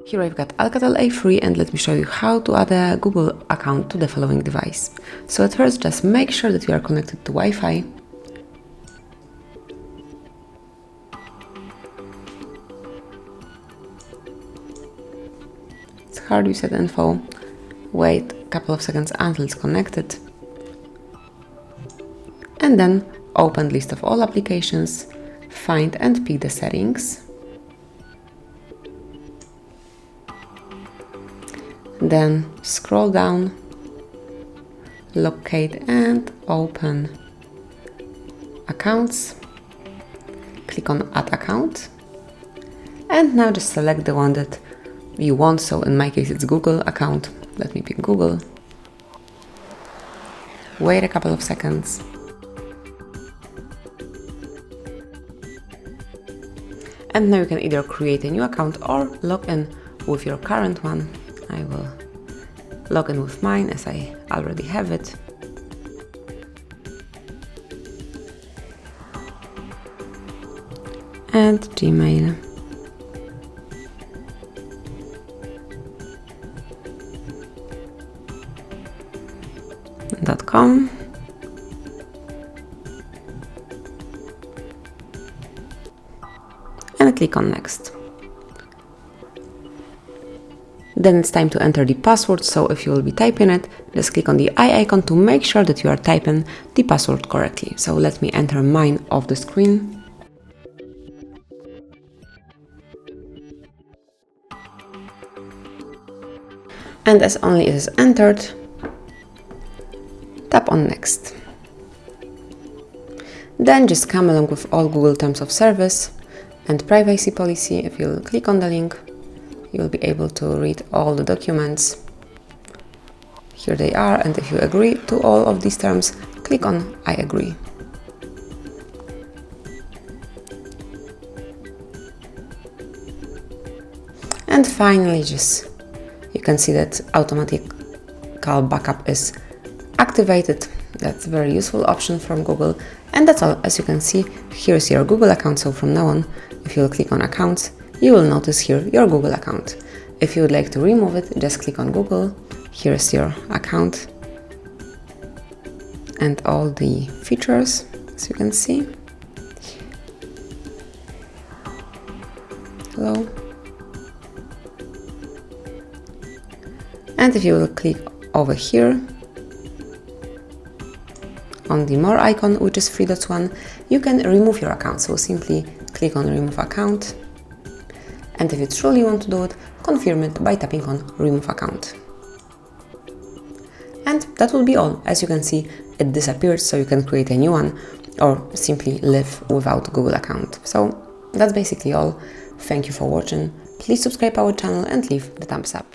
Here I've got ALCATEL A3 and let me show you how to add a Google account to the following device. So at first just make sure that you are connected to Wi-Fi. It's HardReset.Info. Wait a couple of seconds until it's connected. And then open list of all applications, find and pick the settings. Then scroll down, locate and open accounts, click on add account, and now just select the one that you want. So in my case it's Google account. Let me pick Google. Wait a couple of seconds. And now you can either create a new account or log in with your current one. I will log in with mine as I already have it. And gmail.com. And click on next. Then it's time to enter the password, so if you will be typing it, just click on the eye icon to make sure that you are typing the password correctly. So let me enter mine off the screen. And as only it is entered, tap on next. Then just come along with all Google Terms of Service and privacy policy. If you'll click on the link, you'll be able to read all the documents. Here they are, and if you agree to all of these terms, click on I agree. And finally, you can see that automatic backup is activated. That's a very useful option from Google. And that's all. As you can see, here's your Google account. So from now on, if you'll click on accounts, you will notice here your Google account. If you would like to remove it, just click on Google. Here's your account and all the features, as you can see. Hello. And if you will click over here on the more icon, which is 3.1, you can remove your account. So simply click on remove account. And if you truly want to do it, confirm it by tapping on remove account. And that will be all. As you can see, it disappeared, so you can create a new one or simply live without Google account. So that's basically all. Thank you for watching. Please subscribe our channel and leave the thumbs up.